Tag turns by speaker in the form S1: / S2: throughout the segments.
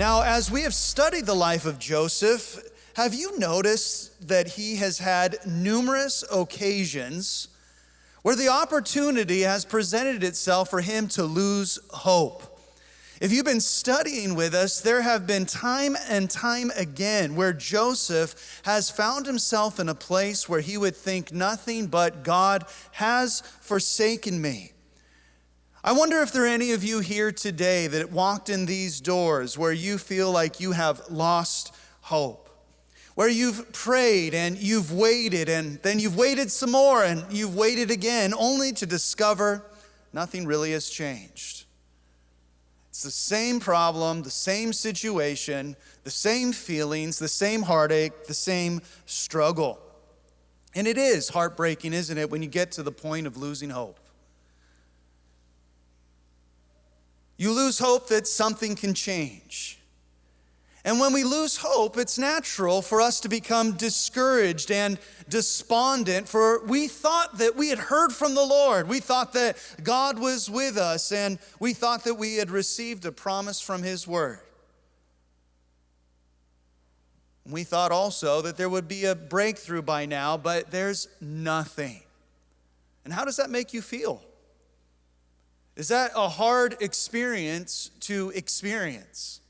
S1: Now, as we have studied the life of Joseph, have you noticed that he has had numerous occasions where the opportunity has presented itself for him to lose hope? If you've been studying with us, there have been time and time again where Joseph has found himself in a place where he would think nothing but God has forsaken me. I wonder if there are any of you here today that walked in these doors where you feel like you have lost hope, where you've prayed and you've waited and then you've waited some more and you've waited again only to discover nothing really has changed. It's the same problem, the same situation, the same feelings, the same heartache, the same struggle. And it is heartbreaking, isn't it, when you get to the point of losing hope. You lose hope that something can change. And when we lose hope, it's natural for us to become discouraged and despondent, for we thought that we had heard from the Lord. We thought that God was with us, and we thought that we had received a promise from His Word. We thought also that there would be a breakthrough by now, but there's nothing. And how does that make you feel? Is that a hard experience to experience?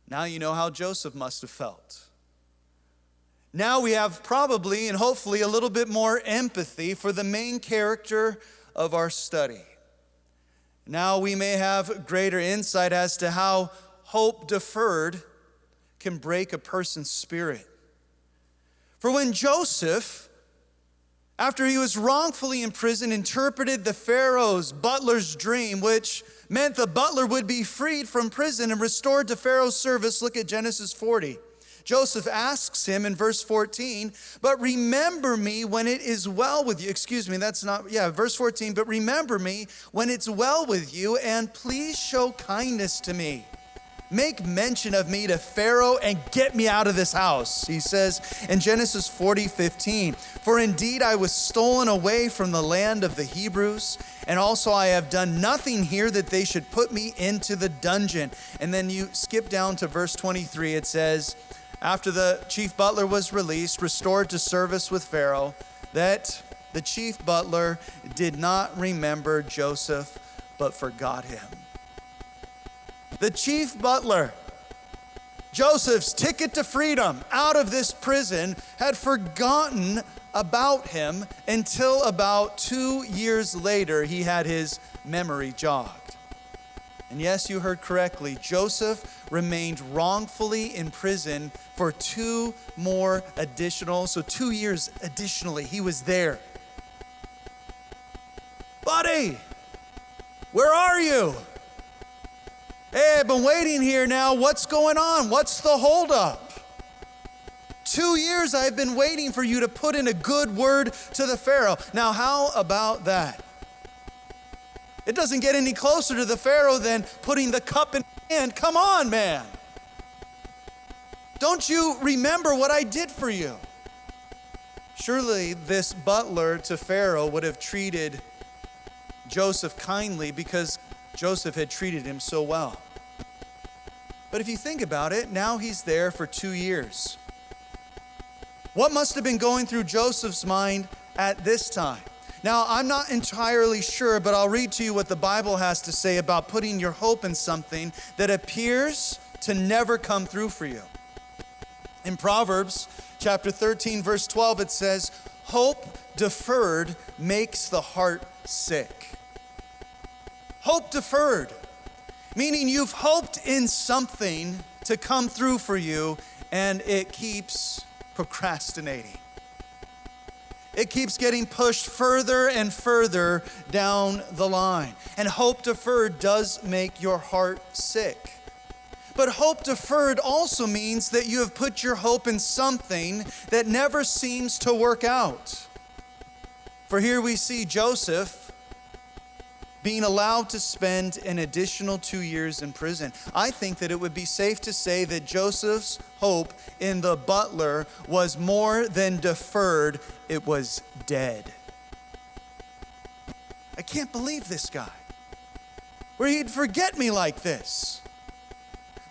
S1: Now you know how Joseph must have felt. Now we have probably and hopefully a little bit more empathy for the main character of our study. Now we may have greater insight as to how hope deferred can break a person's spirit. For when Joseph, after he was wrongfully imprisoned, interpreted the Pharaoh's butler's dream, which meant the butler would be freed from prison and restored to Pharaoh's service. Look at Genesis 40. Joseph asks him in verse 14, but remember me when it is well with you. Verse 14, but remember me when it's well with you, and please show kindness to me. Make mention of me to Pharaoh and get me out of this house, he says in Genesis 40:15. For indeed I was stolen away from the land of the Hebrews, and also I have done nothing here that they should put me into the dungeon. And then you skip down to verse 23. It says, after the chief butler was released, restored to service with Pharaoh, that the chief butler did not remember Joseph, but forgot him. The chief butler, Joseph's ticket to freedom out of this prison, had forgotten about him until about 2 years later he had his memory jogged. And yes, you heard correctly, Joseph remained wrongfully in prison for 2 years additionally. He was there. Buddy, where are you? Hey, I've been waiting here now. What's going on? What's the holdup? 2 years I've been waiting for you to put in a good word to the Pharaoh. Now, how about that? It doesn't get any closer to the Pharaoh than putting the cup in his hand. Come on, man. Don't you remember what I did for you? Surely this butler to Pharaoh would have treated Joseph kindly because Joseph had treated him so well. But if you think about it, now he's there for 2 years. What must have been going through Joseph's mind at this time? Now, I'm not entirely sure, but I'll read to you what the Bible has to say about putting your hope in something that appears to never come through for you. In Proverbs chapter 13, verse 12, it says, hope deferred makes the heart sick. Hope deferred, meaning you've hoped in something to come through for you, and it keeps procrastinating. It keeps getting pushed further and further down the line. And hope deferred does make your heart sick. But hope deferred also means that you have put your hope in something that never seems to work out. For here we see Joseph being allowed to spend an additional 2 years in prison. I think that it would be safe to say that Joseph's hope in the butler was more than deferred, it was dead. I can't believe this guy, where he'd forget me like this.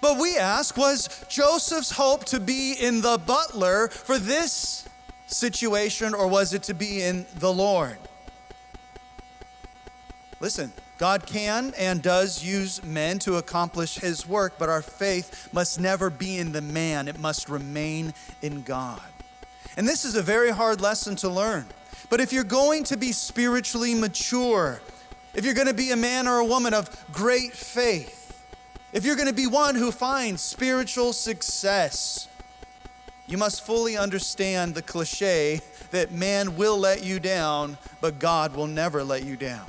S1: But we ask, was Joseph's hope to be in the butler for this situation, or was it to be in the Lord? Listen, God can and does use men to accomplish his work, but our faith must never be in the man. It must remain in God. And this is a very hard lesson to learn. But if you're going to be spiritually mature, if you're going to be a man or a woman of great faith, if you're going to be one who finds spiritual success, you must fully understand the cliche that man will let you down, but God will never let you down.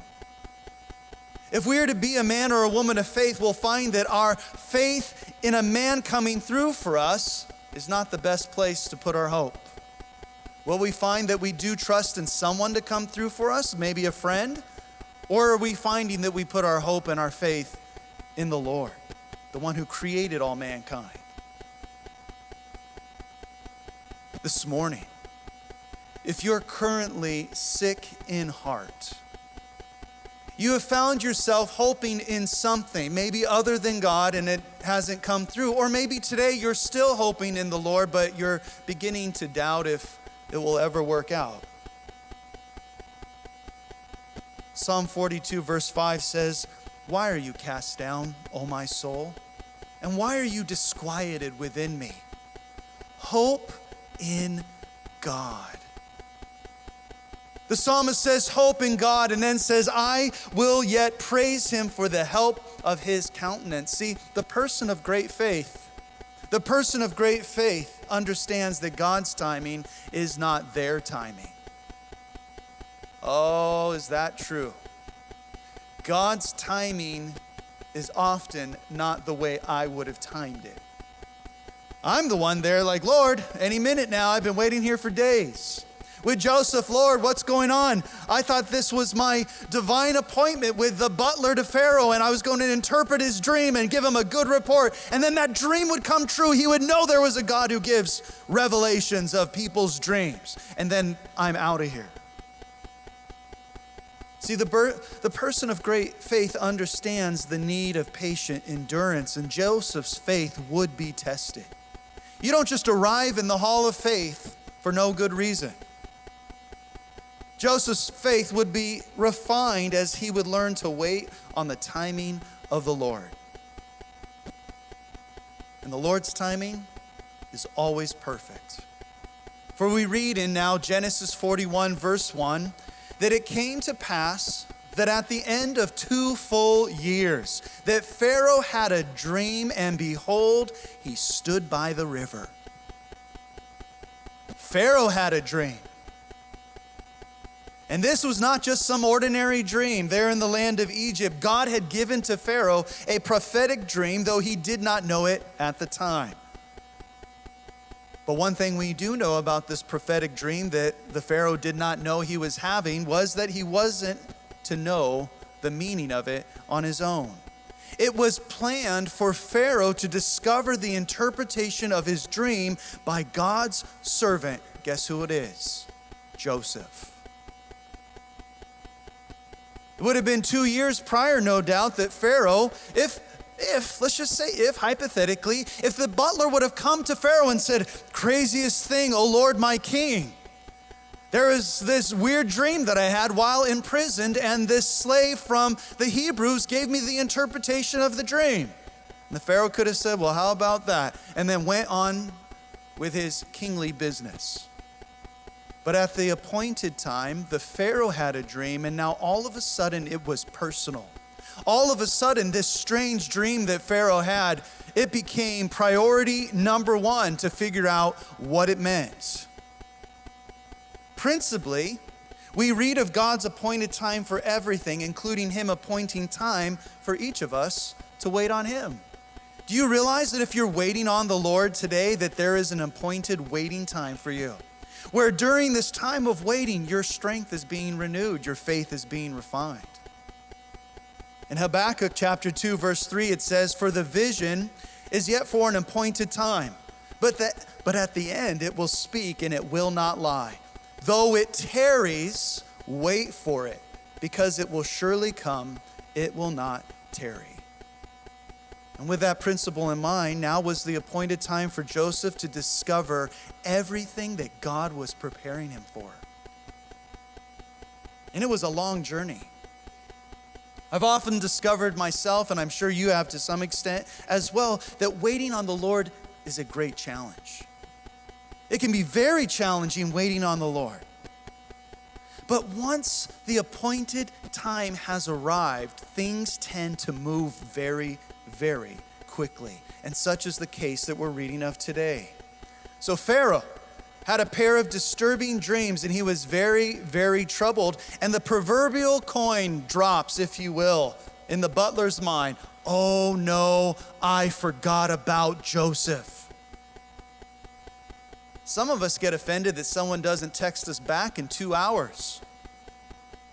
S1: If we are to be a man or a woman of faith, we'll find that our faith in a man coming through for us is not the best place to put our hope. Will we find that we do trust in someone to come through for us, maybe a friend? Or are we finding that we put our hope and our faith in the Lord, the one who created all mankind? This morning, if you're currently sick in heart, you have found yourself hoping in something, maybe other than God, and it hasn't come through. Or maybe today you're still hoping in the Lord, but you're beginning to doubt if it will ever work out. Psalm 42 verse 5 says, "Why are you cast down, O my soul? And why are you disquieted within me? Hope in God." The psalmist says, hope in God, and then says, I will yet praise him for the help of his countenance. See, the person of great faith understands that God's timing is not their timing. Oh, is that true? God's timing is often not the way I would have timed it. I'm the one there like, Lord, any minute now, I've been waiting here for days. With Joseph, Lord, what's going on? I thought this was my divine appointment with the butler to Pharaoh, and I was going to interpret his dream and give him a good report. And then that dream would come true. He would know there was a God who gives revelations of people's dreams. And then I'm out of here. See, the person of great faith understands the need of patient endurance, and Joseph's faith would be tested. You don't just arrive in the hall of faith for no good reason. Joseph's faith would be refined as he would learn to wait on the timing of the Lord. And the Lord's timing is always perfect. For we read in now Genesis 41 verse 1, that it came to pass that at the end of 2 full years, that Pharaoh had a dream, and behold, he stood by the river. Pharaoh had a dream. And this was not just some ordinary dream there in the land of Egypt. God had given to Pharaoh a prophetic dream, though he did not know it at the time. But one thing we do know about this prophetic dream that the Pharaoh did not know he was having was that he wasn't to know the meaning of it on his own. It was planned for Pharaoh to discover the interpretation of his dream by God's servant. Guess who it is? Joseph. It would have been 2 years prior, no doubt, that Pharaoh, let's just say hypothetically, if the butler would have come to Pharaoh and said, craziest thing, O Lord, my king, there is this weird dream that I had while imprisoned, and this slave from the Hebrews gave me the interpretation of the dream. And the Pharaoh could have said, well, how about that? And then went on with his kingly business. But at the appointed time, the Pharaoh had a dream, and now all of a sudden it was personal. All of a sudden, this strange dream that Pharaoh had, it became priority number 1 to figure out what it meant. Principally, we read of God's appointed time for everything, including him appointing time for each of us to wait on him. Do you realize that if you're waiting on the Lord today, that there is an appointed waiting time for you? Where during this time of waiting, your strength is being renewed, your faith is being refined. In Habakkuk chapter 2, verse 3, it says, for the vision is yet for an appointed time, but at the end it will speak and it will not lie. Though it tarries, wait for it, because it will surely come, it will not tarry. And with that principle in mind, now was the appointed time for Joseph to discover everything that God was preparing him for. And it was a long journey. I've often discovered myself, and I'm sure you have to some extent as well, that waiting on the Lord is a great challenge. It can be very challenging waiting on the Lord. But once the appointed time has arrived, things tend to move very, very quickly. And such is the case that we're reading of today. So Pharaoh had a pair of disturbing dreams, and he was very, very troubled. And the proverbial coin drops, if you will, in the butler's mind. Oh no, I forgot about Joseph. Some of us get offended that someone doesn't text us back in 2 hours,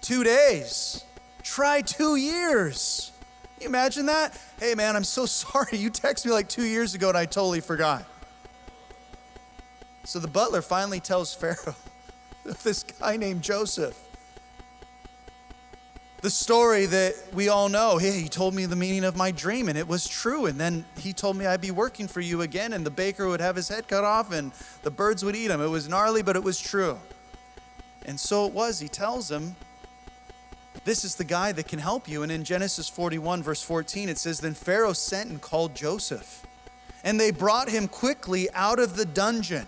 S1: 2 days, try 2 years. Can you imagine that? Hey man, I'm so sorry. You texted me like 2 years ago and I totally forgot. So the butler finally tells Pharaoh of this guy named Joseph. The story that we all know. Hey, he told me the meaning of my dream and it was true. And then he told me I'd be working for you again and the baker would have his head cut off and the birds would eat him. It was gnarly, but it was true. And so it was. He tells him, this is the guy that can help you. And in Genesis 41, verse 14, it says, then Pharaoh sent and called Joseph, and they brought him quickly out of the dungeon.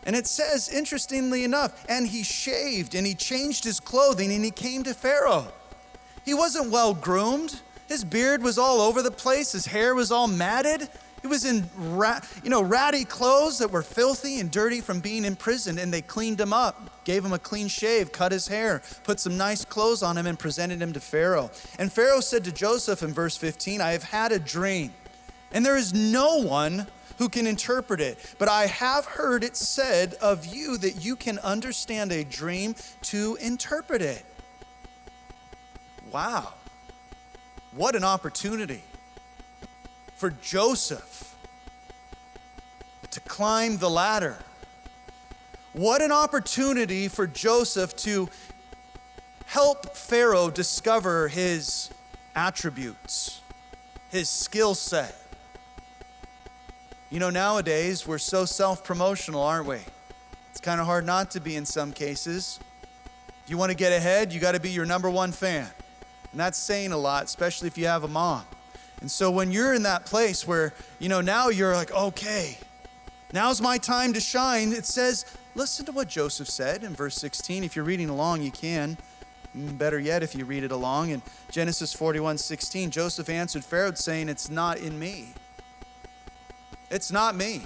S1: And it says, interestingly enough, and he shaved and he changed his clothing and he came to Pharaoh. He wasn't well groomed. His beard was all over the place. His hair was all matted. He was in ratty clothes that were filthy and dirty from being imprisoned, and they cleaned him up, gave him a clean shave, cut his hair, put some nice clothes on him and presented him to Pharaoh. And Pharaoh said to Joseph in verse 15, I have had a dream, and there is no one who can interpret it. But I have heard it said of you that you can understand a dream to interpret it. Wow. What an opportunity for Joseph to climb the ladder. What an opportunity for Joseph to help Pharaoh discover his attributes, his skill set. You know, nowadays, we're so self-promotional, aren't we? It's kind of hard not to be in some cases. If you want to get ahead, you got to be your number one fan. And that's saying a lot, especially if you have a mom. And so when you're in that place where, now you're like, okay, now's my time to shine. It says, listen to what Joseph said in verse 16. If you're reading along, you can. Better yet, if you read it along. In Genesis 41:16, Joseph answered Pharaoh saying, it's not in me. It's not me.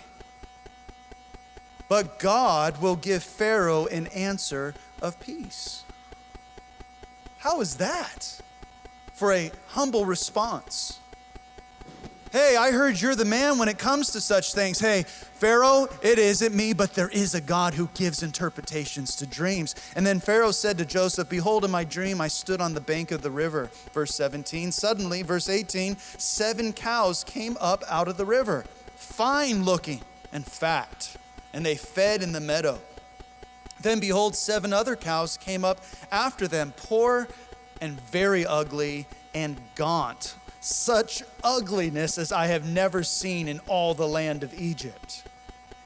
S1: But God will give Pharaoh an answer of peace. How is that for a humble response? Hey, I heard you're the man when it comes to such things. Hey, Pharaoh, it isn't me, but there is a God who gives interpretations to dreams. And then Pharaoh said to Joseph, behold, in my dream I stood on the bank of the river. Verse 17, suddenly, verse 18, 7 cows came up out of the river, fine looking and fat, and they fed in the meadow. Then behold, 7 other cows came up after them, poor and very ugly and gaunt. Such ugliness as I have never seen in all the land of Egypt.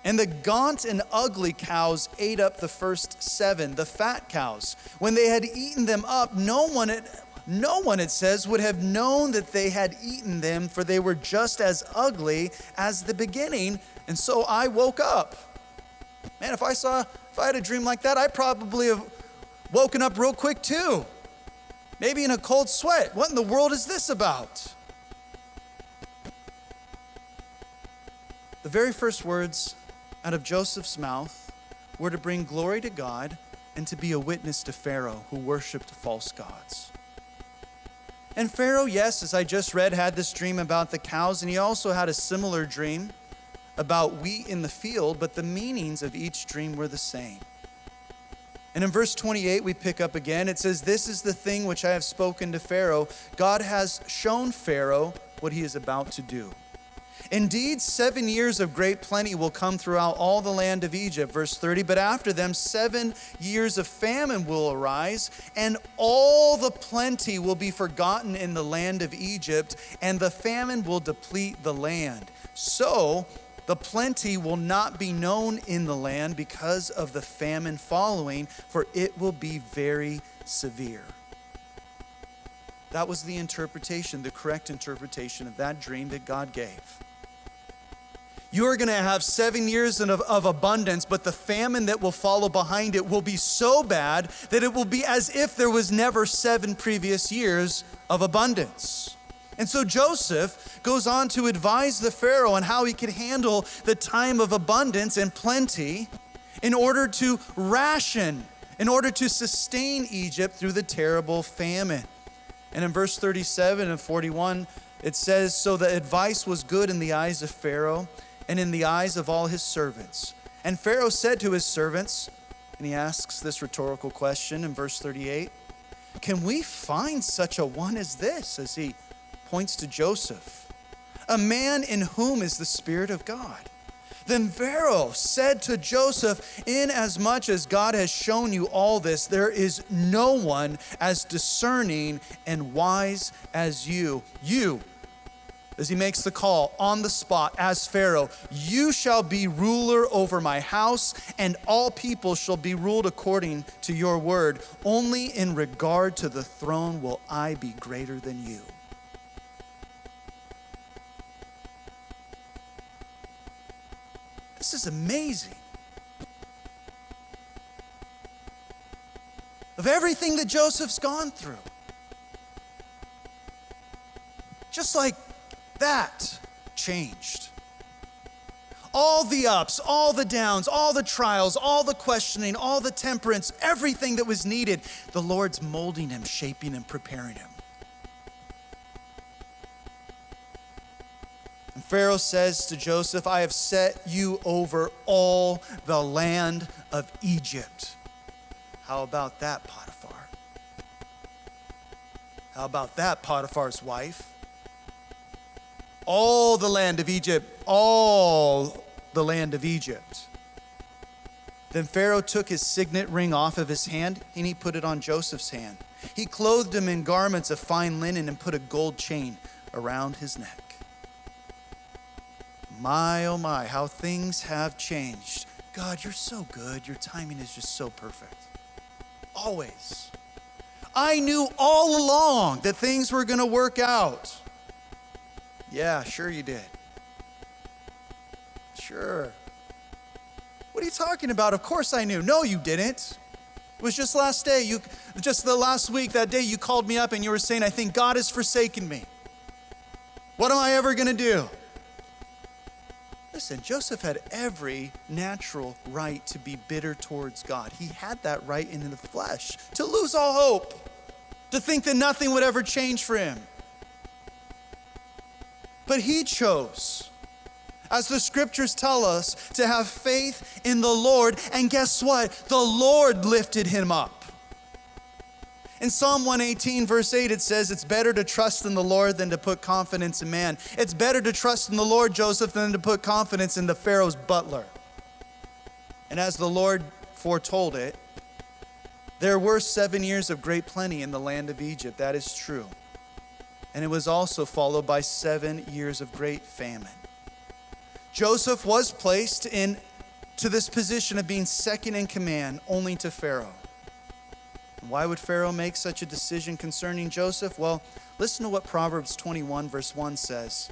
S1: And the gaunt and ugly cows ate up the first 7, the fat cows. When they had eaten them up, no one, it says, would have known that they had eaten them, for they were just as ugly as the beginning. And so I woke up. Man, if I had a dream like that, I probably have woken up real quick too. Maybe in a cold sweat. What in the world is this about? The very first words out of Joseph's mouth were to bring glory to God and to be a witness to Pharaoh, who worshiped false gods. And Pharaoh, yes, as I just read, had this dream about the cows, and he also had a similar dream about wheat in the field, but the meanings of each dream were the same. And in verse 28, we pick up again. It says, this is the thing which I have spoken to Pharaoh. God has shown Pharaoh what he is about to do. Indeed, 7 years of great plenty will come throughout all the land of Egypt. Verse 30, but after them 7 years of famine will arise, and all the plenty will be forgotten in the land of Egypt, and the famine will deplete the land. So the plenty will not be known in the land because of the famine following, for it will be very severe. That was the interpretation, the correct interpretation of that dream that God gave. You are going to have 7 years of abundance, but the famine that will follow behind it will be so bad that it will be as if there was never 7 previous years of abundance. And so Joseph goes on to advise the Pharaoh on how he could handle the time of abundance and plenty in order to ration, in order to sustain Egypt through the terrible famine. And in verse 37 and 41, it says, so the advice was good in the eyes of Pharaoh and in the eyes of all his servants. And Pharaoh said to his servants, and he asks this rhetorical question in verse 38, can we find such a one as this? As he points to Joseph, a man in whom is the Spirit of God. Then Pharaoh said to Joseph, inasmuch as God has shown you all this, there is no one as discerning and wise as you. You, as he makes the call on the spot as Pharaoh, you shall be ruler over my house, and all people shall be ruled according to your word. Only in regard to the throne will I be greater than you. This is amazing. Of everything that Joseph's gone through, just like that changed. All the ups, all the downs, all the trials, all the questioning, all the temperance, everything that was needed, the Lord's molding him, shaping him, preparing him. And Pharaoh says to Joseph, I have set you over all the land of Egypt. How about that, Potiphar? How about that, Potiphar's wife? All the land of Egypt, all the land of Egypt. Then Pharaoh took his signet ring off of his hand, and he put it on Joseph's hand. He clothed him in garments of fine linen and put a gold chain around his neck. My, oh my, how things have changed. God, you're so good. Your timing is just so perfect. Always. I knew all along that things were going to work out. Yeah, sure you did. Sure. What are you talking about? Of course I knew. No, you didn't. It was just the last week, that day you called me up and you were saying, I think God has forsaken me. What am I ever going to do? Listen, Joseph had every natural right to be bitter towards God. He had that right in the flesh, to lose all hope, to think that nothing would ever change for him. But he chose, as the scriptures tell us, to have faith in the Lord. And guess what? The Lord lifted him up. In Psalm 118, verse 8, it says, it's better to trust in the Lord than to put confidence in man. It's better to trust in the Lord, Joseph, than to put confidence in the Pharaoh's butler. And as the Lord foretold it, there were 7 years of great plenty in the land of Egypt. That is true. And it was also followed by 7 years of great famine. Joseph was placed into this position of being second in command only to Pharaoh. Why would Pharaoh make such a decision concerning Joseph? Well, listen to what Proverbs 21 verse 1 says.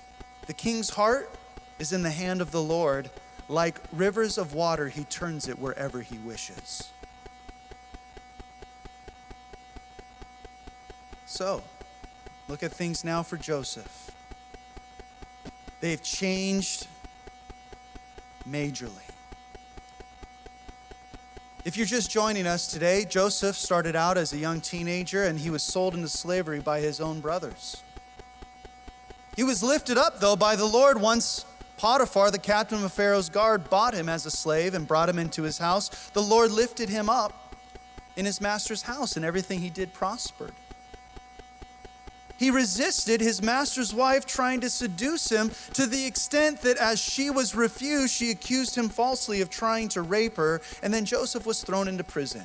S1: The king's heart is in the hand of the Lord. Like rivers of water, he turns it wherever he wishes. So, look at things now for Joseph. They've changed majorly. If you're just joining us today, Joseph started out as a young teenager and he was sold into slavery by his own brothers. He was lifted up, though, by the Lord once Potiphar, the captain of Pharaoh's guard, bought him as a slave and brought him into his house. The Lord lifted him up in his master's house, and everything he did prospered. He resisted his master's wife trying to seduce him to the extent that as she was refused, she accused him falsely of trying to rape her, and then Joseph was thrown into prison.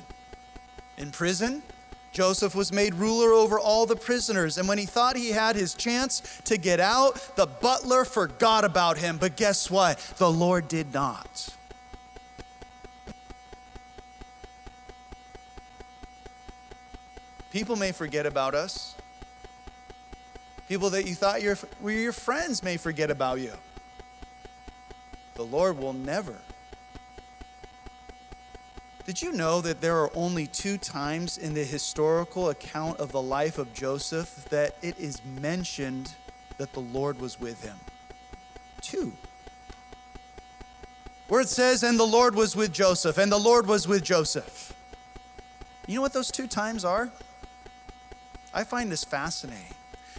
S1: In prison, Joseph was made ruler over all the prisoners, and when he thought he had his chance to get out, the butler forgot about him. But guess what? The Lord did not. People may forget about us. People that you thought were your friends may forget about you. The Lord will never. Did you know that there are only 2 times in the historical account of the life of Joseph that it is mentioned that the Lord was with him? 2. Where it says, and the Lord was with Joseph, and the Lord was with Joseph. You know what those 2 times are? I find this fascinating.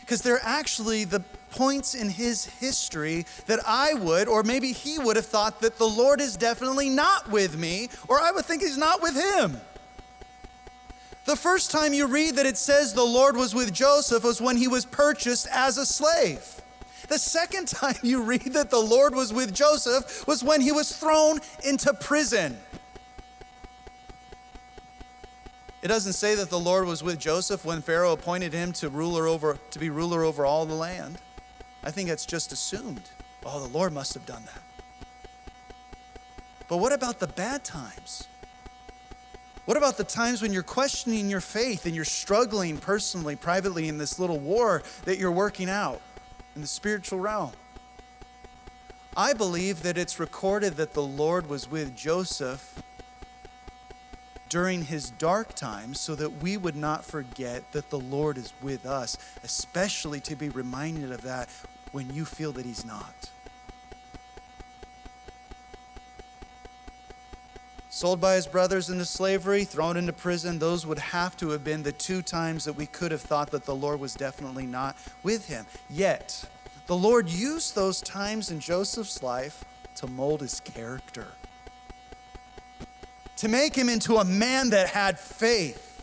S1: Because they're actually the points in his history that I would, or maybe he would have thought that the Lord is definitely not with me, or I would think he's not with him. The first time you read that it says the Lord was with Joseph was when he was purchased as a slave. The second time you read that the Lord was with Joseph was when he was thrown into prison. It doesn't say that the Lord was with Joseph when Pharaoh appointed him to be ruler over all the land. I think that's just assumed. Oh, the Lord must have done that. But what about the bad times? What about the times when you're questioning your faith and you're struggling personally, privately in this little war that you're working out in the spiritual realm? I believe that it's recorded that the Lord was with Joseph during his dark times so that we would not forget that the Lord is with us, especially to be reminded of that when you feel that he's not. Sold by his brothers into slavery, thrown into prison, those would have to have been the 2 times that we could have thought that the Lord was definitely not with him. Yet, the Lord used those times in Joseph's life to mold his character, to make him into a man that had faith.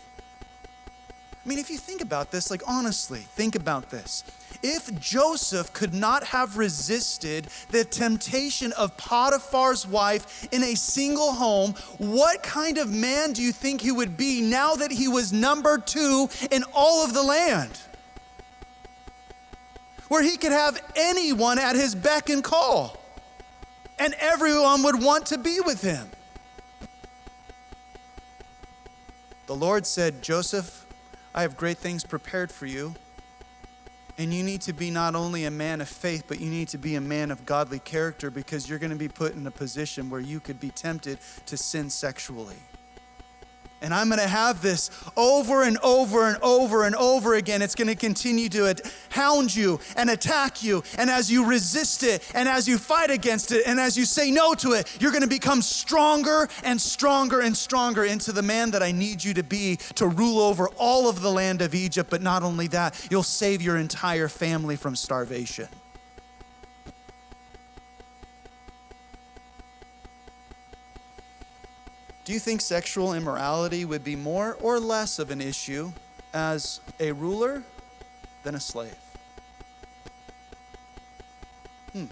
S1: I mean, if you think about this, honestly, think about this. If Joseph could not have resisted the temptation of Potiphar's wife in a single home, what kind of man do you think he would be now that he was number 2 in all of the land? Where he could have anyone at his beck and call, and everyone would want to be with him. The Lord said, Joseph, I have great things prepared for you. And you need to be not only a man of faith, but you need to be a man of godly character, because you're going to be put in a position where you could be tempted to sin sexually. And I'm going to have this over and over and over and over again. It's going to continue to hound you and attack you. And as you resist it, and as you fight against it, and as you say no to it, you're going to become stronger and stronger and stronger into the man that I need you to be, to rule over all of the land of Egypt. But not only that, you'll save your entire family from starvation. Do you think sexual immorality would be more or less of an issue as a ruler than a slave? Do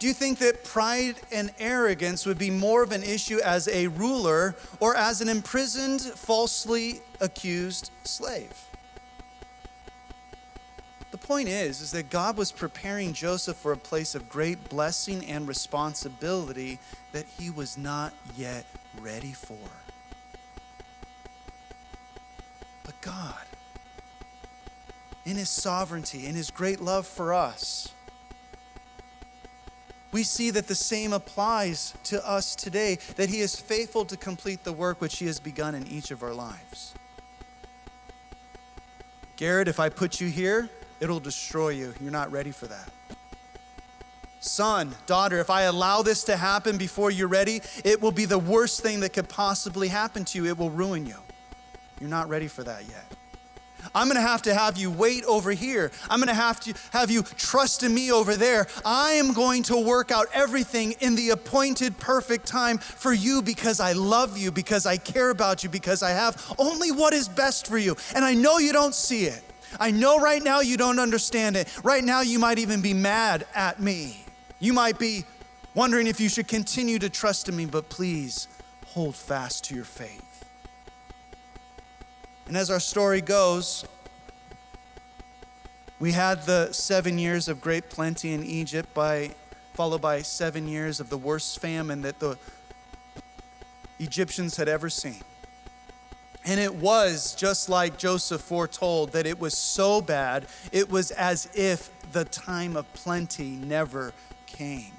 S1: you think that pride and arrogance would be more of an issue as a ruler or as an imprisoned, falsely accused slave? The point is that God was preparing Joseph for a place of great blessing and responsibility that he was not yet ready for. But God, in his sovereignty, in his great love for us, we see that the same applies to us today, that he is faithful to complete the work which he has begun in each of our lives. Garid, if I put you here, it'll destroy you. You're not ready for that. Son, daughter, if I allow this to happen before you're ready, it will be the worst thing that could possibly happen to you. It will ruin you. You're not ready for that yet. I'm going to have you wait over here. I'm going to have you trust in me over there. I am going to work out everything in the appointed perfect time for you, because I love you, because I care about you, because I have only what is best for you. And I know you don't see it. I know right now you don't understand it. Right now you might even be mad at me. You might be wondering if you should continue to trust in me, but please hold fast to your faith. And as our story goes, we had the 7 years of great plenty in Egypt, followed by 7 years of the worst famine that the Egyptians had ever seen. And it was just like Joseph foretold, that it was so bad, it was as if the time of plenty never came.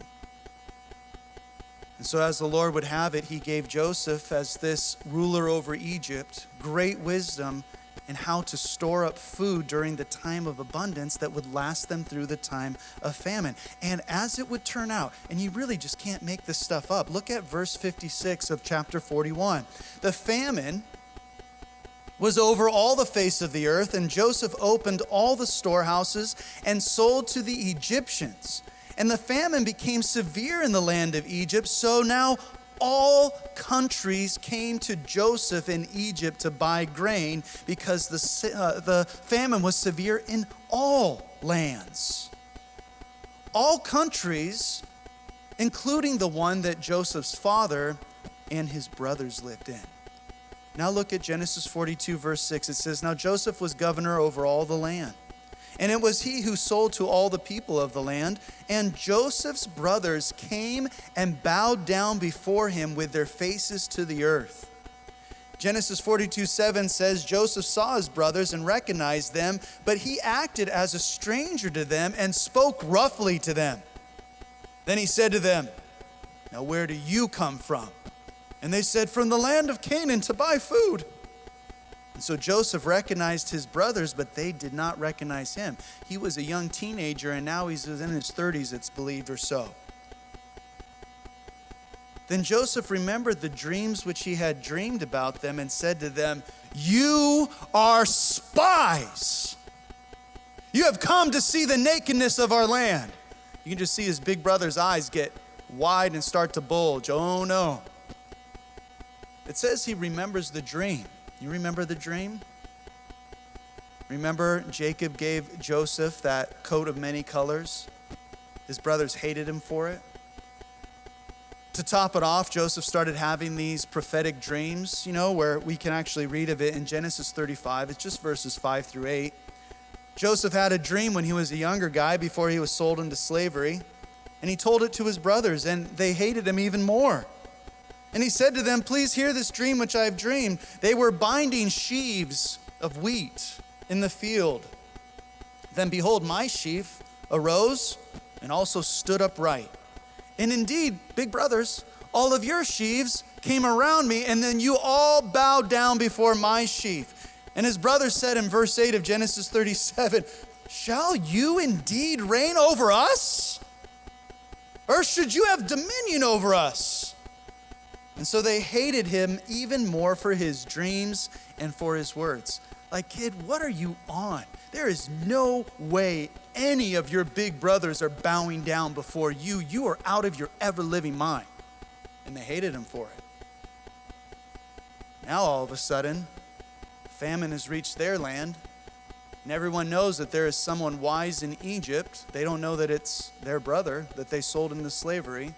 S1: And so as the Lord would have it, he gave Joseph, as this ruler over Egypt, great wisdom in how to store up food during the time of abundance that would last them through the time of famine. And as it would turn out, and you really just can't make this stuff up, look at verse 56 of chapter 41. The famine was over all the face of the earth, and Joseph opened all the storehouses and sold to the Egyptians. And the famine became severe in the land of Egypt, so now all countries came to Joseph in Egypt to buy grain, because the famine was severe in all lands. All countries, including the one that Joseph's father and his brothers lived in. Now look at Genesis 42, verse 6. It says, "Now Joseph was governor over all the land, and it was he who sold to all the people of the land. And Joseph's brothers came and bowed down before him with their faces to the earth." Genesis 42:7 says, "Joseph saw his brothers and recognized them, but he acted as a stranger to them and spoke roughly to them. Then he said to them, 'Now where do you come from?' And they said, 'From the land of Canaan to buy food.' And so Joseph recognized his brothers, but they did not recognize him." He was a young teenager, and now he's in his 30s, it's believed, or so. Then Joseph remembered the dreams which he had dreamed about them, and said to them, "You are spies. You have come to see the nakedness of our land." You can just see his big brother's eyes get wide and start to bulge. Oh no. It says he remembers the dream. You remember the dream? Remember Jacob gave Joseph that coat of many colors? His brothers hated him for it. To top it off, Joseph started having these prophetic dreams, where we can actually read of it in Genesis 35. It's just verses 5 through 8. Joseph had a dream when he was a younger guy, before he was sold into slavery. And he told it to his brothers, and they hated him even more. And he said to them, "Please hear this dream which I have dreamed. They were binding sheaves of wheat in the field. Then behold, my sheaf arose and also stood upright. And indeed, big brothers, all of your sheaves came around me, and then you all bowed down before my sheaf." And his brothers said in verse 8 of Genesis 37, "Shall you indeed reign over us? Or should you have dominion over us?" And so they hated him even more for his dreams and for his words. Like, kid, what are you on? There is no way any of your big brothers are bowing down before you. You are out of your ever-living mind. And they hated him for it. Now all of a sudden, famine has reached their land, and everyone knows that there is someone wise in Egypt. They don't know that it's their brother that they sold into slavery.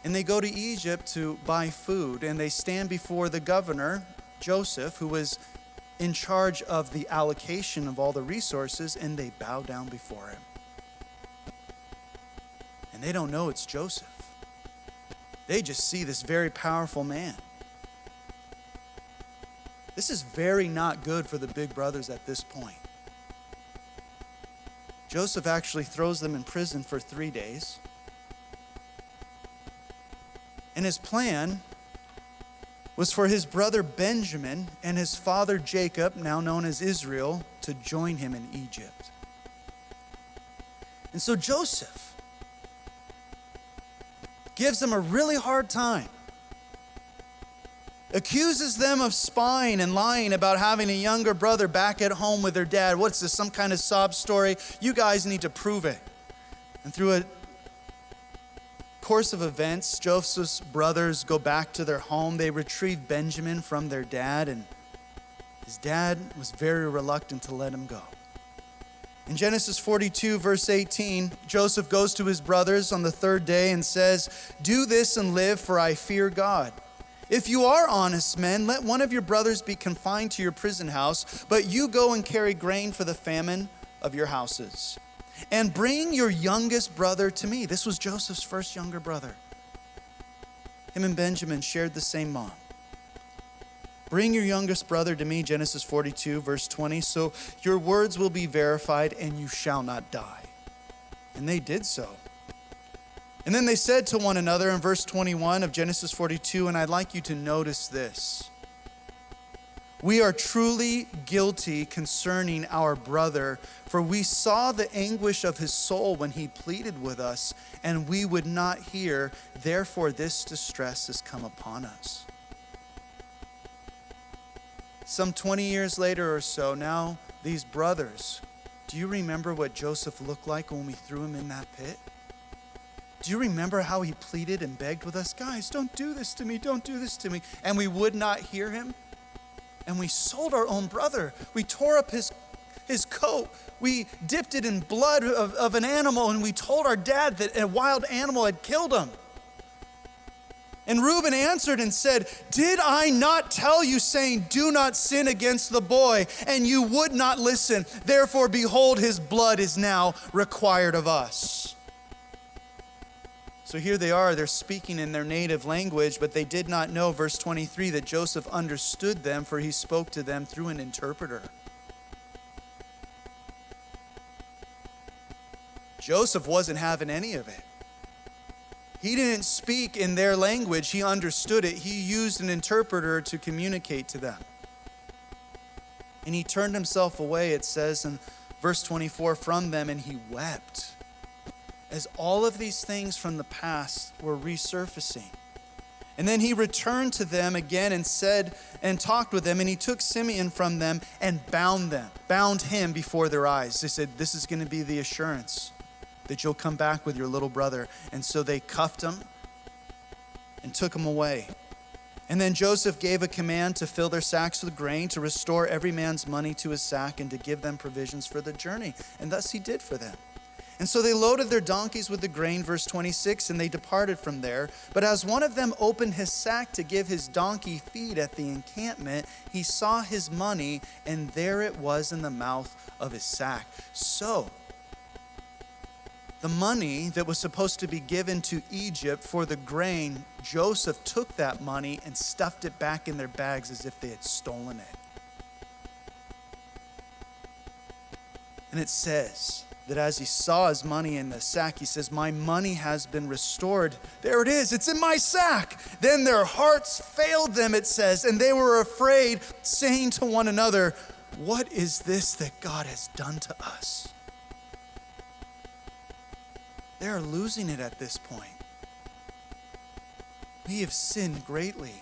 S1: And they go to Egypt to buy food, and they stand before the governor, Joseph, who was in charge of the allocation of all the resources, and they bow down before him. And they don't know it's Joseph. They just see this very powerful man. This is very not good for the big brothers at this point. Joseph actually throws them in prison for 3 days. And his plan was for his brother Benjamin and his father Jacob, now known as Israel, to join him in Egypt. And so Joseph gives them a really hard time, accuses them of spying and lying about having a younger brother back at home with their dad. What's this, some kind of sob story? You guys need to prove it. And through a course of events, Joseph's brothers go back to their home. They retrieve Benjamin from their dad, and His dad was very reluctant to let him go. In Genesis 42, verse 18, Joseph goes to his brothers on the third day and says, "Do this and live, for I fear God. If you are honest men, let one of your brothers be confined to your prison house, but you go and carry grain for the famine of your houses. And bring your youngest brother to me." This was Joseph's first younger brother. Him and Benjamin shared the same mom. "Bring your youngest brother to me," Genesis 42, verse 20, "so your words will be verified and you shall not die." And they did so. And then they said to one another in verse 21 of Genesis 42, and I'd like you to notice this: "We are truly guilty concerning our brother, for we saw the anguish of his soul when he pleaded with us, and we would not hear. Therefore this distress has come upon us." Some 20 years later or so, now these brothers, do you remember what Joseph looked like when we threw him in that pit? Do you remember how he pleaded and begged with us? "Guys, don't do this to me, don't do this to me." And we would not hear him. And we sold our own brother. We tore up his coat. We dipped it in blood of an animal, and we told our dad that a wild animal had killed him. And Reuben answered and said, "Did I not tell you, saying, 'Do not sin against the boy,' and you would not listen? Therefore, behold, his blood is now required of us." So here they are, they're speaking in their native language, but they did not know, verse 23, that Joseph understood them, for he spoke to them through an interpreter. Joseph wasn't having any of it. He didn't speak in their language, he understood it. He used an interpreter to communicate to them. And he turned himself away, it says in verse 24, from them, and he wept, as all of these things from the past were resurfacing. And then he returned to them again and said, and talked with them, and he took Simeon from them and bound him before their eyes. They said, "This is going to be the assurance that you'll come back with your little brother." And so they cuffed him and took him away. And then Joseph gave a command to fill their sacks with grain, to restore every man's money to his sack, and to give them provisions for the journey. And thus he did for them. And so they loaded their donkeys with the grain, verse 26, and they departed from there. But as one of them opened his sack to give his donkey feed at the encampment, he saw his money, and there it was in the mouth of his sack. So the money that was supposed to be given to Egypt for the grain, Joseph took that money and stuffed it back in their bags as if they had stolen it. And it says that as he saw his money in the sack, he says, "My money has been restored." There it is, it's in my sack. Then their hearts failed them, it says, and they were afraid, saying to one another, "What is this that God has done to us?" They're losing it at this point. We have sinned greatly.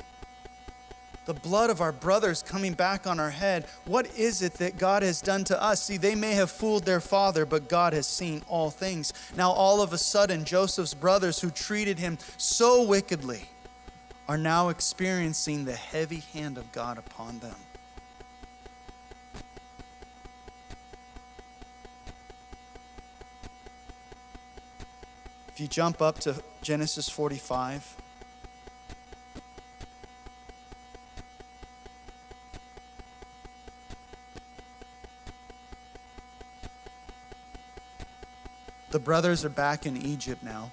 S1: The blood of our brothers coming back on our head. What is it that God has done to us? See, they may have fooled their father, but God has seen all things. Now, all of a sudden, Joseph's brothers, who treated him so wickedly, are now experiencing the heavy hand of God upon them. If you jump up to Genesis 45, the brothers are back in Egypt now.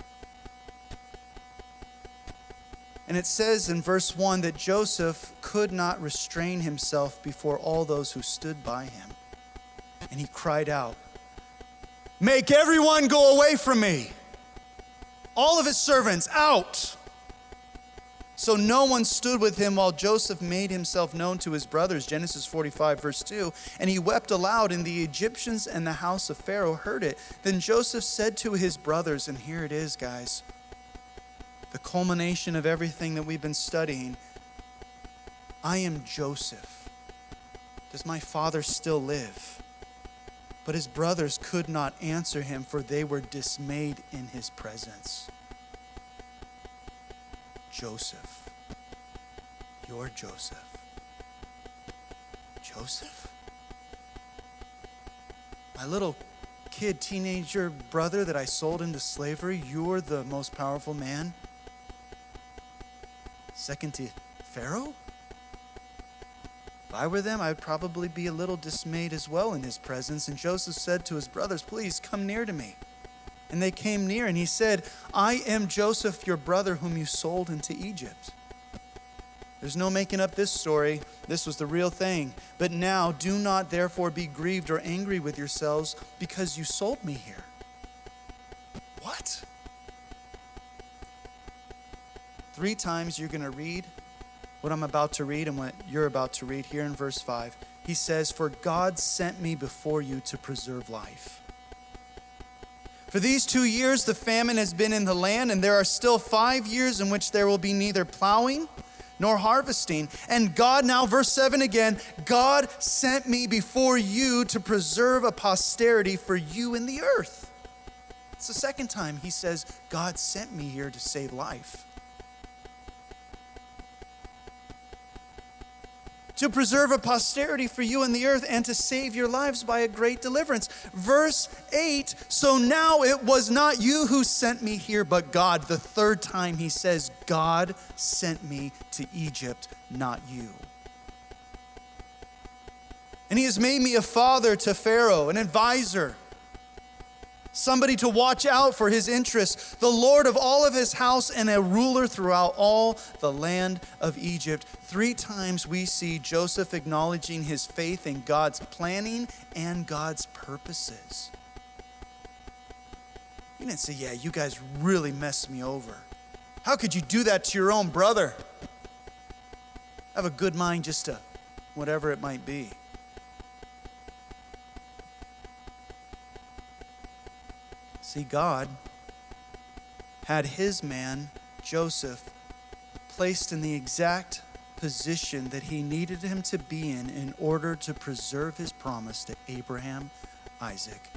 S1: And it says in verse 1 that Joseph could not restrain himself before all those who stood by him. And he cried out, "Make everyone go away from me. All of his servants out." So no one stood with him while Joseph made himself known to his brothers. Genesis 45, verse 2. And he wept aloud, and the Egyptians and the house of Pharaoh heard it. Then Joseph said to his brothers, and here it is, guys, the culmination of everything that we've been studying. "I am Joseph. Does my father still live?" But his brothers could not answer him, for they were dismayed in his presence. "Joseph, you're Joseph." Joseph? My little kid, teenager brother that I sold into slavery, you're the most powerful man? Second to Pharaoh? If I were them, I'd probably be a little dismayed as well in his presence. And Joseph said to his brothers, please come near to me. And they came near, and he said, I am Joseph, your brother, whom you sold into Egypt. There's no making up this story. This was the real thing. But now do not therefore be grieved or angry with yourselves because you sold me here. What? 3 times you're going to read what I'm about to read and what you're about to read here in verse 5. He says, for God sent me before you to preserve life. For these 2 years the famine has been in the land, and there are still 5 years in which there will be neither plowing nor harvesting. And God, now verse 7 again, God sent me before you to preserve a posterity for you in the earth. It's the second time he says, God sent me here to save life. To preserve a posterity for you in the earth and to save your lives by a great deliverance. Verse 8, so now it was not you who sent me here, but God. The third time he says, God sent me to Egypt, not you. And he has made me a father to Pharaoh, an advisor, somebody to watch out for his interests, the Lord of all of his house, and a ruler throughout all the land of Egypt. 3 times we see Joseph acknowledging his faith in God's planning and God's purposes. He didn't say, yeah, you guys really messed me over. How could you do that to your own brother? Have a good mind just to whatever it might be. See, God had his man, Joseph, placed in the exact position that he needed him to be in order to preserve his promise to Abraham, Isaac,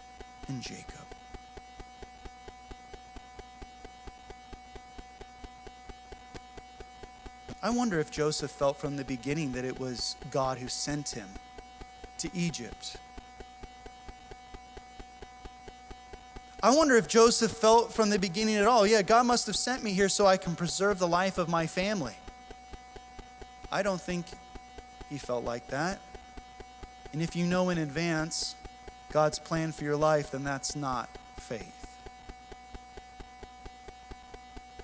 S1: and Jacob. I wonder if Joseph felt from the beginning that it was God who sent him to Egypt. I wonder if Joseph felt from the beginning at all, yeah, God must have sent me here so I can preserve the life of my family. I don't think he felt like that. And if you know in advance God's plan for your life, then that's not faith.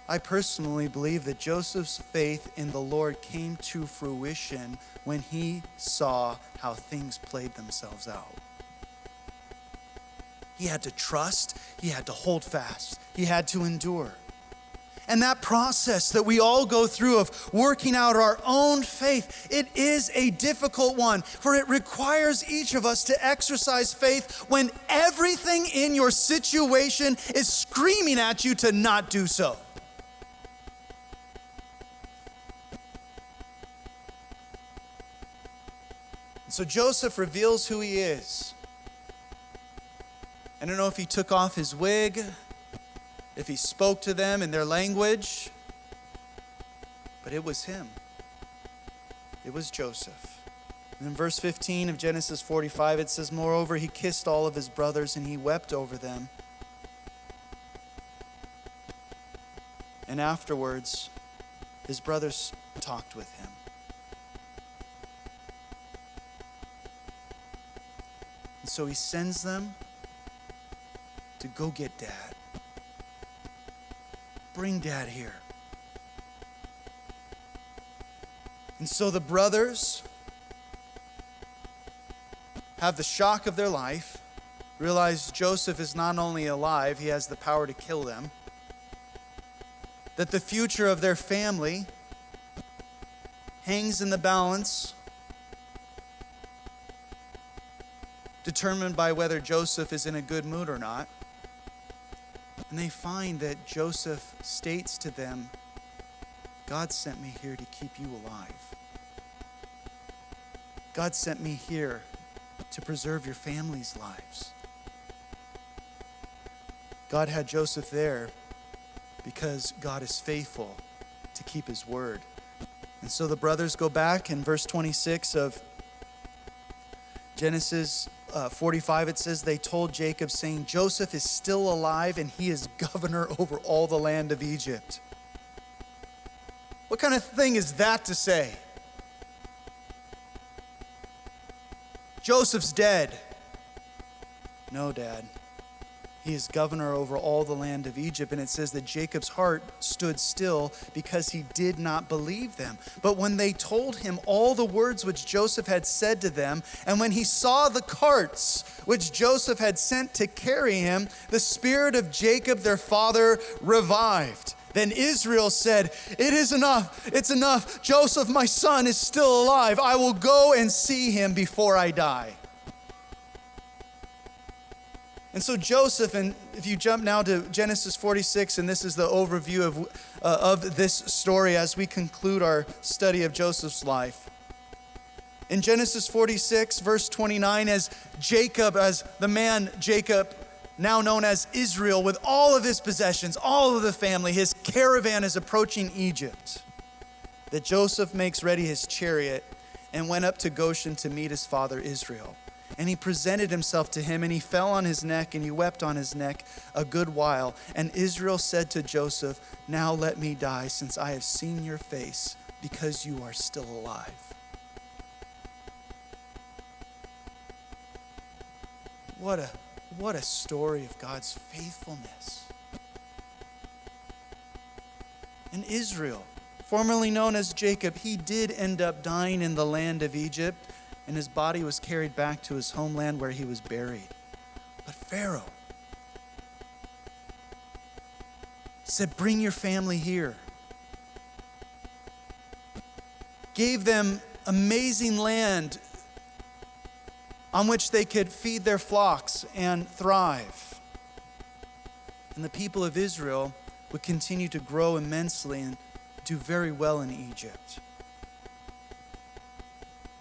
S1: I personally believe that Joseph's faith in the Lord came to fruition when he saw how things played themselves out. He had to trust, he had to hold fast, he had to endure. And that process that we all go through of working out our own faith, it is a difficult one, for it requires each of us to exercise faith when everything in your situation is screaming at you to not do so. So Joseph reveals who he is. I don't know if he took off his wig, if he spoke to them in their language, but it was him. It was Joseph. And in verse 15 of Genesis 45, it says, moreover, he kissed all of his brothers and he wept over them. And afterwards, his brothers talked with him. And so he sends them to go get Dad. Bring Dad here. And so the brothers have the shock of their life, realize Joseph is not only alive, he has the power to kill them, that the future of their family hangs in the balance, determined by whether Joseph is in a good mood or not. And they find that Joseph states to them, God sent me here to keep you alive. God sent me here to preserve your family's lives. God had Joseph there because God is faithful to keep his word. And so the brothers go back in verse 26 of Genesis 45, it says, they told Jacob, saying, Joseph is still alive and he is governor over all the land of Egypt. What kind of thing is that to say? Joseph's dead. No, Dad. He is governor over all the land of Egypt. And it says that Jacob's heart stood still because he did not believe them. But when they told him all the words which Joseph had said to them, and when he saw the carts which Joseph had sent to carry him, the spirit of Jacob their father revived. Then Israel said, it is enough. It's enough. Joseph, my son, is still alive. I will go and see him before I die. And so Joseph, and if you jump now to Genesis 46, and this is the overview of this story as we conclude our study of Joseph's life. In Genesis 46, verse 29, as Jacob, as the man Jacob, now known as Israel, with all of his possessions, all of the family, his caravan is approaching Egypt, that Joseph makes ready his chariot and went up to Goshen to meet his father Israel. And he presented himself to him, and he fell on his neck, and he wept on his neck a good while. And Israel said to Joseph, now let me die, since I have seen your face, because you are still alive. What a story of God's faithfulness. And Israel, formerly known as Jacob, he did end up dying in the land of Egypt, and his body was carried back to his homeland where he was buried. But Pharaoh said, bring your family here. Gave them amazing land on which they could feed their flocks and thrive. And the people of Israel would continue to grow immensely and do very well in Egypt.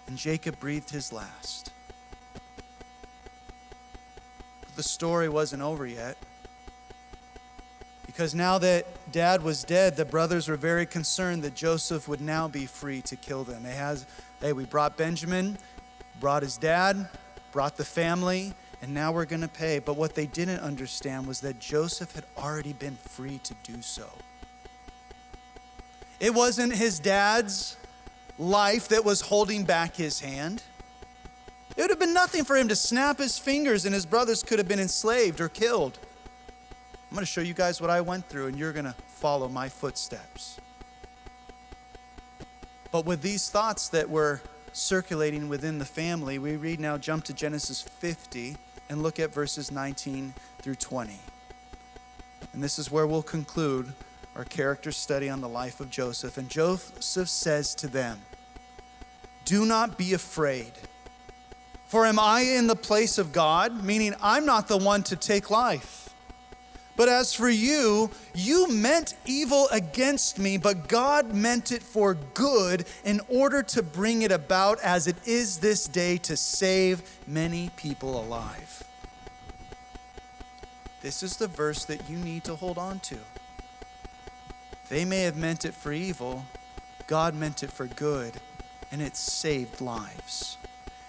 S1: And Jacob breathed his last. But the story wasn't over yet. Because now that Dad was dead, the brothers were very concerned that Joseph would now be free to kill them. We brought Benjamin, brought his dad, brought the family, and now we're going to pay. But what they didn't understand was that Joseph had already been free to do so. It wasn't his dad's life that was holding back his hand. It would have been nothing for him to snap his fingers and his brothers could have been enslaved or killed. I'm going to show you guys what I went through, and you're going to follow my footsteps. But with these thoughts that were circulating within the family, we read now, jump to Genesis 50 and look at verses 19 through 20. And this is where we'll conclude our character study on the life of Joseph. And Joseph says to them, do not be afraid, for am I in the place of God? Meaning I'm not the one to take life. But as for you, you meant evil against me, but God meant it for good in order to bring it about as it is this day to save many people alive. This is the verse that you need to hold on to. They may have meant it for evil, God meant it for good, and it saved lives.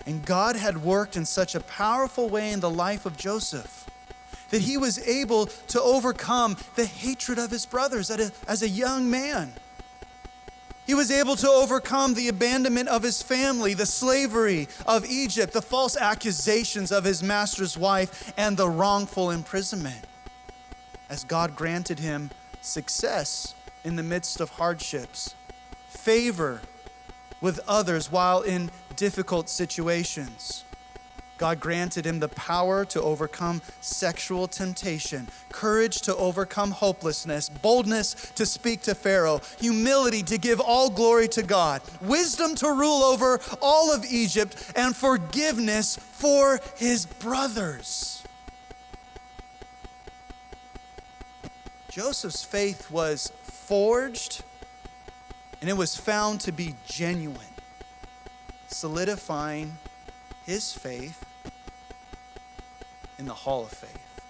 S1: And God had worked in such a powerful way in the life of Joseph that he was able to overcome the hatred of his brothers as a young man. He was able to overcome the abandonment of his family, the slavery of Egypt, the false accusations of his master's wife, and the wrongful imprisonment, as God granted him success in the midst of hardships, favor with others while in difficult situations. God granted him the power to overcome sexual temptation, courage to overcome hopelessness, boldness to speak to Pharaoh, humility to give all glory to God, wisdom to rule over all of Egypt, and forgiveness for his brothers. Joseph's faith was forged, and it was found to be genuine, solidifying his faith in the hall of faith,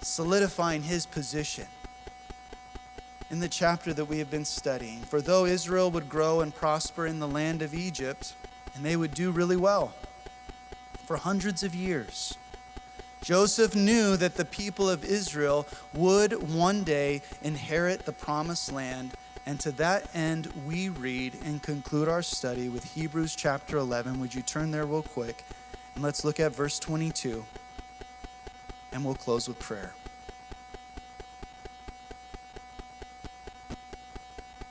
S1: solidifying his position in the chapter that we have been studying. For though Israel would grow and prosper in the land of Egypt, and they would do really well for hundreds of years, Joseph knew that the people of Israel would one day inherit the promised land. And to that end, we read and conclude our study with Hebrews chapter 11. Would you turn there real quick? And let's look at verse 22. And we'll close with prayer.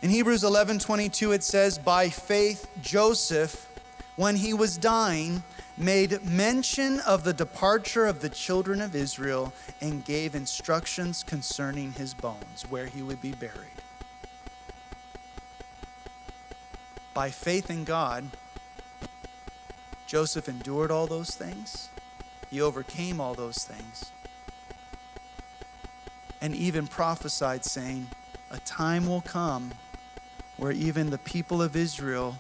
S1: In Hebrews 11:22, it says, by faith Joseph, when he was dying, made mention of the departure of the children of Israel and gave instructions concerning his bones, where he would be buried. By faith in God, Joseph endured all those things. He overcame all those things. And even prophesied, saying, a time will come where even the people of Israel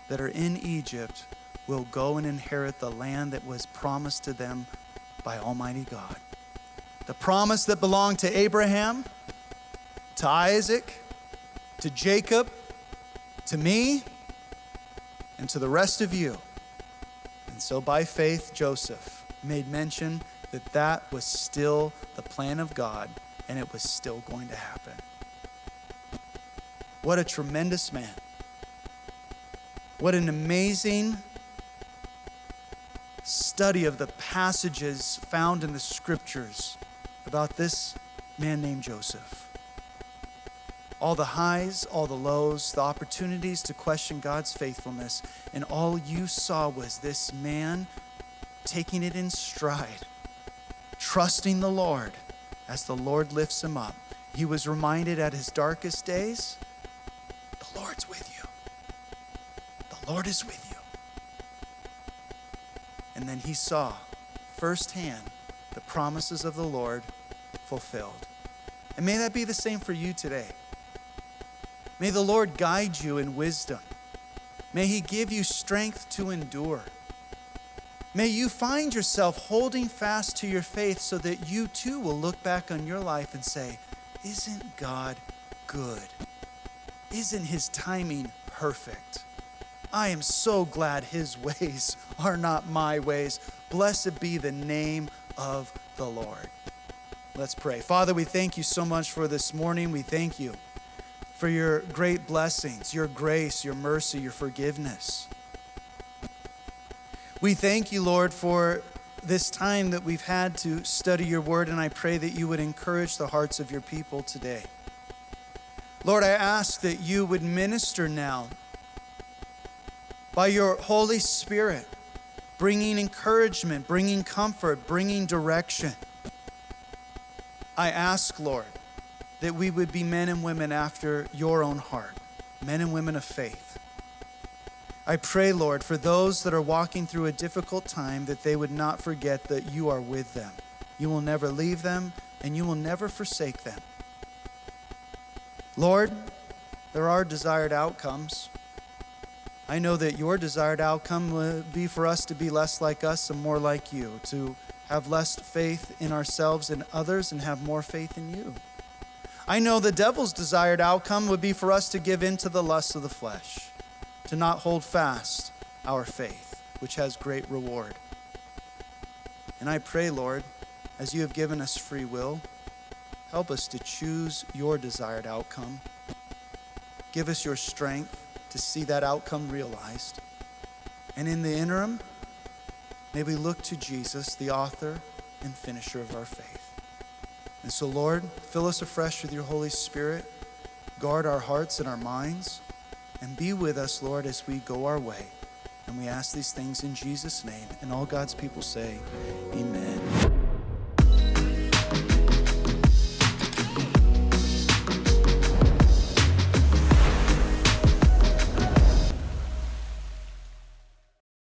S1: that are in Egypt will go and inherit the land that was promised to them by Almighty God. The promise that belonged to Abraham, to Isaac, to Jacob, to me, and to the rest of you. And so by faith, Joseph made mention that that was still the plan of God, and it was still going to happen. What a tremendous man. What an amazing study of the passages found in the scriptures about this man named Joseph. All the highs, all the lows, the opportunities to question God's faithfulness, and all you saw was this man taking it in stride, trusting the Lord as the Lord lifts him up. He was reminded at his darkest days, the Lord's with you. The Lord is with you. And then he saw firsthand the promises of the Lord fulfilled. And may that be the same for you today. May the Lord guide you in wisdom. May he give you strength to endure. May you find yourself holding fast to your faith so that you too will look back on your life and say, isn't God good? Isn't his timing perfect? I am so glad his ways are not my ways. Blessed be the name of the Lord. Let's pray. Father, we thank you so much for this morning. We thank you for your great blessings, your grace, your mercy, your forgiveness. We thank you, Lord, for this time that we've had to study your word, and I pray that you would encourage the hearts of your people today. Lord, I ask that you would minister now by your Holy Spirit, bringing encouragement, bringing comfort, bringing direction. I ask, Lord, that we would be men and women after your own heart, men and women of faith. I pray, Lord, for those that are walking through a difficult time, that they would not forget that you are with them. You will never leave them, and you will never forsake them. Lord, there are desired outcomes. I know that your desired outcome would be for us to be less like us and more like you, to have less faith in ourselves and others and have more faith in you. I know the devil's desired outcome would be for us to give in to the lusts of the flesh, to not hold fast our faith, which has great reward. And I pray, Lord, as you have given us free will, help us to choose your desired outcome. Give us your strength to see that outcome realized. And in the interim, may we look to Jesus, the author and finisher of our faith. And so, Lord, fill us afresh with your Holy Spirit. Guard our hearts and our minds. And be with us, Lord, as we go our way. And we ask these things in Jesus' name. And all God's people say, amen.